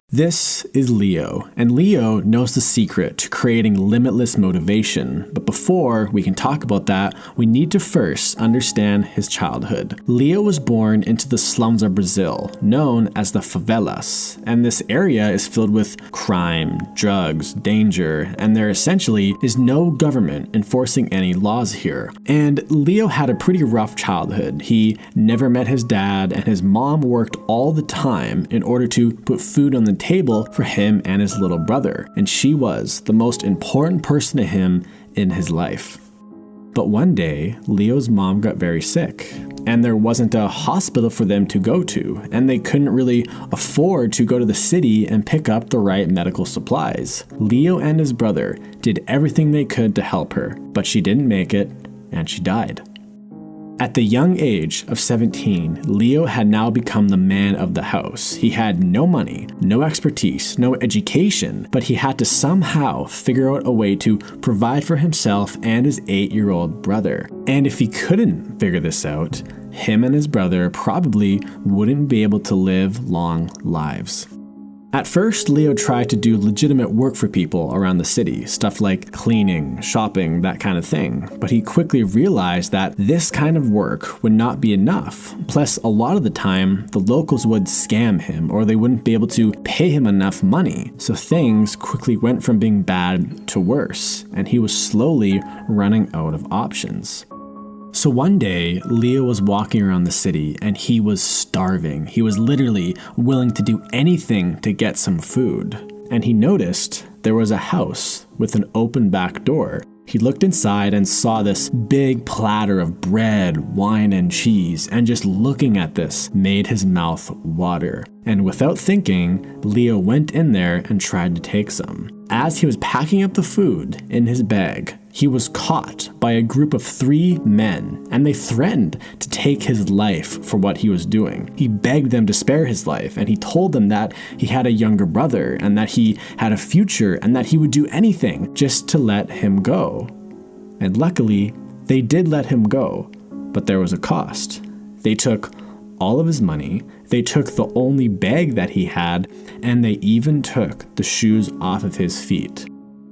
This is Leo, and Leo knows the secret to creating limitless motivation. But before we can talk about that, we need to first understand his childhood. Leo was born into the slums of Brazil, known as the favelas, and this area is filled with crime, drugs, danger, and there essentially is no government enforcing any laws here. And Leo had a pretty rough childhood. He never met his dad, and his mom worked all the time in order to put food on the table for him and his little brother, and she was the most important person to him in his life. But one day, Leo's mom got very sick, and there wasn't a hospital for them to go to, and they couldn't really afford to go to the city and pick up the right medical supplies. Leo and his brother did everything they could to help her, but she didn't make it, and she died. At the young age of 17, Leo had now become the man of the house. He had no money, no expertise, no education, but he had to somehow figure out a way to provide for himself and his 8-year-old brother. And if he couldn't figure this out, him and his brother probably wouldn't be able to live long lives. At first, Leo tried to do legitimate work for people around the city, stuff like cleaning, shopping, that kind of thing. But he quickly realized that this kind of work would not be enough. Plus, a lot of the time, the locals would scam him or they wouldn't be able to pay him enough money. So things quickly went from being bad to worse, and he was slowly running out of options. So one day, Leo was walking around the city and he was starving. He was literally willing to do anything to get some food. And he noticed there was a house with an open back door. He looked inside and saw this big platter of bread, wine, and cheese, and just looking at this made his mouth water. And without thinking, Leo went in there and tried to take some. As he was packing up the food in his bag, he was caught by a group of 3 men, and they threatened to take his life for what he was doing. He begged them to spare his life, and he told them that he had a younger brother, and that he had a future, and that he would do anything just to let him go. And luckily, they did let him go, but there was a cost. They took all of his money, they took the only bag that he had, and they even took the shoes off of his feet.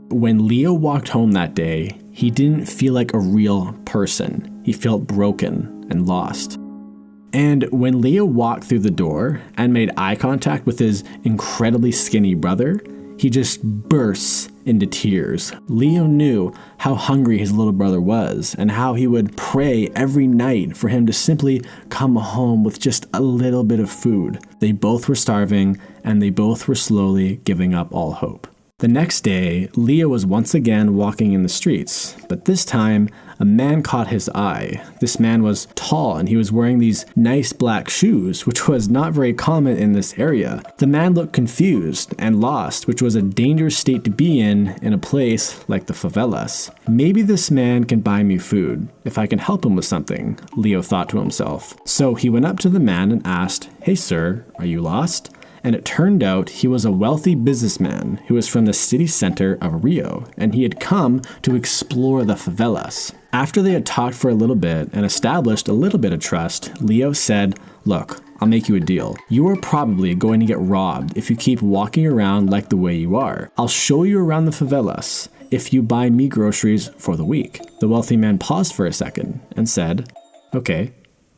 When Leo walked home that day, he didn't feel like a real person. He felt broken and lost. And when Leo walked through the door and made eye contact with his incredibly skinny brother, he just bursts into tears. Leo knew how hungry his little brother was and how he would pray every night for him to simply come home with just a little bit of food. They both were starving and they both were slowly giving up all hope. The next day, Leo was once again walking in the streets, but this time, a man caught his eye. This man was tall and he was wearing these nice black shoes, which was not very common in this area. The man looked confused and lost, which was a dangerous state to be in a place like the favelas. Maybe this man can buy me food, if I can help him with something, Leo thought to himself. So he went up to the man and asked, "Hey sir, are you lost?" And it turned out he was a wealthy businessman who was from the city center of Rio, and he had come to explore the favelas. After they had talked for a little bit and established a little bit of trust, Leo said, "Look, I'll make you a deal. You are probably going to get robbed if you keep walking around like the way you are. I'll show you around the favelas if you buy me groceries for the week." The wealthy man paused for a second and said, "Okay,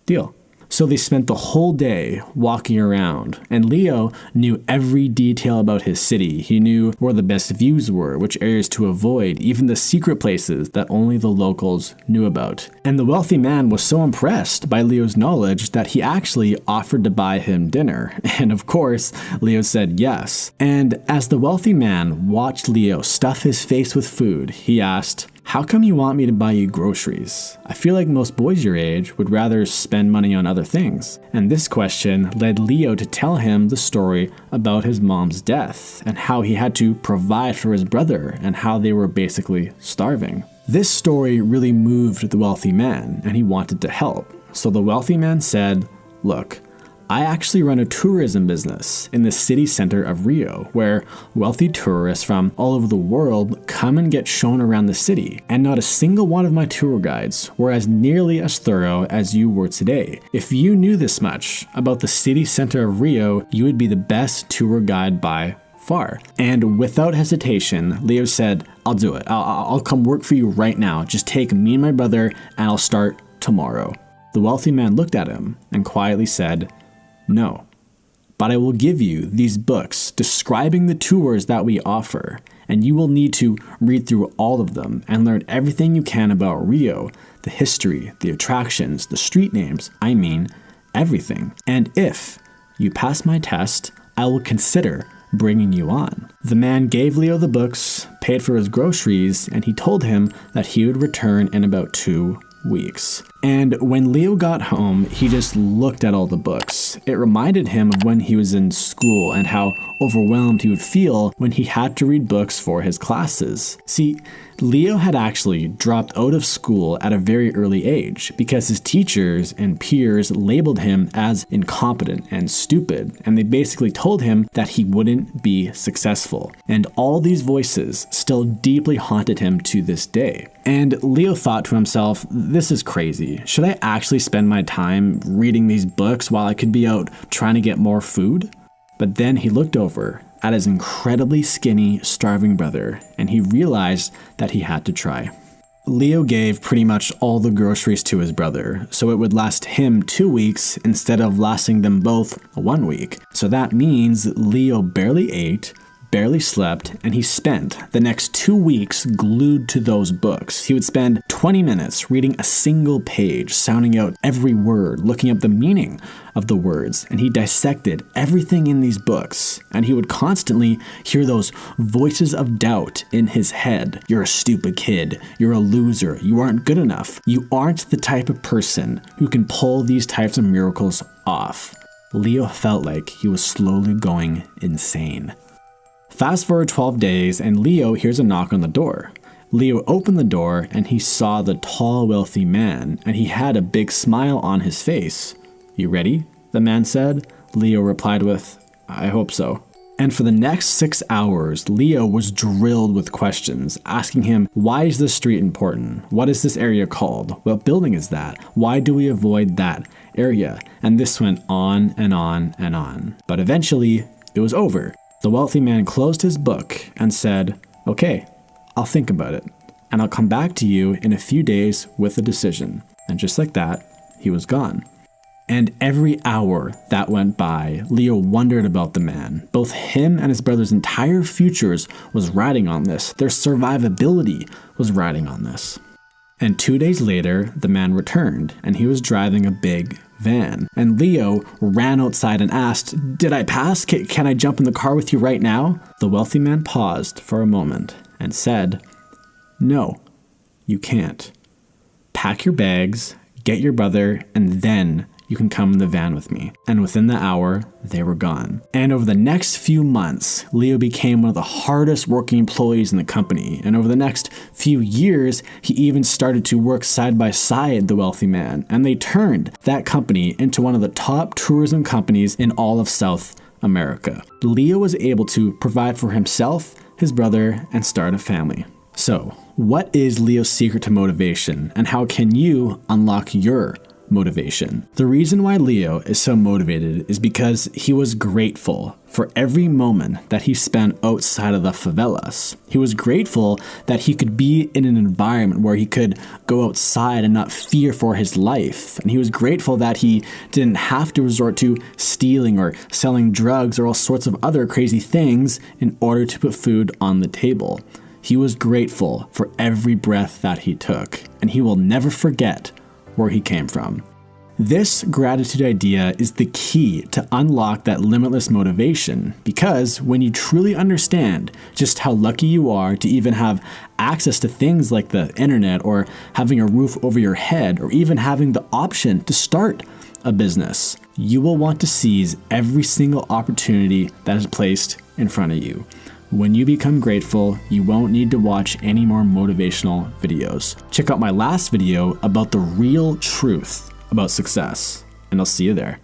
deal." So they spent the whole day walking around, and Leo knew every detail about his city. He knew where the best views were, which areas to avoid, even the secret places that only the locals knew about. And the wealthy man was so impressed by Leo's knowledge that he actually offered to buy him dinner. And of course, Leo said yes. And as the wealthy man watched Leo stuff his face with food, he asked, "How come you want me to buy you groceries? I feel like most boys your age would rather spend money on other things." And this question led Leo to tell him the story about his mom's death and how he had to provide for his brother and how they were basically starving. This story really moved the wealthy man and he wanted to help. So the wealthy man said, "Look, I actually run a tourism business in the city center of Rio, where wealthy tourists from all over the world come and get shown around the city. And not a single one of my tour guides were as nearly as thorough as you were today. If you knew this much about the city center of Rio, you would be the best tour guide by far. And without hesitation, Leo said, I'll do it. I'll come work for you right now. Just take me and my brother and I'll start tomorrow. The wealthy man looked at him and quietly said, no, but I will give you these books describing the tours that we offer, and you will need to read through all of them and learn everything you can about Rio, the history, the attractions, the street names, I mean, everything. And if you pass my test, I will consider bringing you on. The man gave Leo the books, paid for his groceries, and he told him that he would return in about 2 weeks. And when Leo got home, he just looked at all the books. It reminded him of when he was in school and how overwhelmed he would feel when he had to read books for his classes. See, Leo had actually dropped out of school at a very early age because his teachers and peers labeled him as incompetent and stupid, and they basically told him that he wouldn't be successful. And all these voices still deeply haunted him to this day. And Leo thought to himself, this is crazy. Should I actually spend my time reading these books while I could be out trying to get more food? But then he looked over at his incredibly skinny, starving brother, and he realized that he had to try. Leo gave pretty much all the groceries to his brother, so it would last him 2 weeks instead of lasting them both 1 week. So that means Leo barely ate, barely slept, and he spent the next 2 weeks glued to those books. He would spend 20 minutes reading a single page, sounding out every word, looking up the meaning of the words, and he dissected everything in these books, and he would constantly hear those voices of doubt in his head. You're a stupid kid. You're a loser. You aren't good enough. You aren't the type of person who can pull these types of miracles off. Leo felt like he was slowly going insane. Fast forward 12 days and Leo hears a knock on the door. Leo opened the door and he saw the tall, wealthy man, and he had a big smile on his face. You ready? The man said. Leo replied with, I hope so. And for the next 6 hours, Leo was drilled with questions, asking him, why is this street important? What is this area called? What building is that? Why do we avoid that area? And this went on and on and on. But eventually, it was over. The wealthy man closed his book and said, okay, I'll think about it, and I'll come back to you in a few days with a decision. And just like that, he was gone. And every hour that went by, Leo wondered about the man. Both him and his brother's entire futures was riding on this. Their survivability was riding on this. And 2 days later, the man returned, and he was driving a big van. And Leo ran outside and asked, did I pass? Can I jump in the car with you right now? The wealthy man paused for a moment and said, no, you can't. Pack your bags, get your brother, and then you can come in the van with me. And within the hour, they were gone. And over the next few months, Leo became one of the hardest working employees in the company. And over the next few years, he even started to work side by side the wealthy man. And they turned that company into one of the top tourism companies in all of South America. Leo was able to provide for himself, his brother, and start a family. So, what is Leo's secret to motivation, and how can you unlock your motivation? The reason why Leo is so motivated is because he was grateful for every moment that he spent outside of the favelas. He was grateful that he could be in an environment where he could go outside and not fear for his life. And he was grateful that he didn't have to resort to stealing or selling drugs or all sorts of other crazy things in order to put food on the table. He was grateful for every breath that he took, and he will never forget where he came from. This gratitude idea is the key to unlock that limitless motivation, because when you truly understand just how lucky you are to even have access to things like the internet, or having a roof over your head, or even having the option to start a business, you will want to seize every single opportunity that is placed in front of you. When you become grateful, you won't need to watch any more motivational videos. Check out my last video about the real truth about success, and I'll see you there.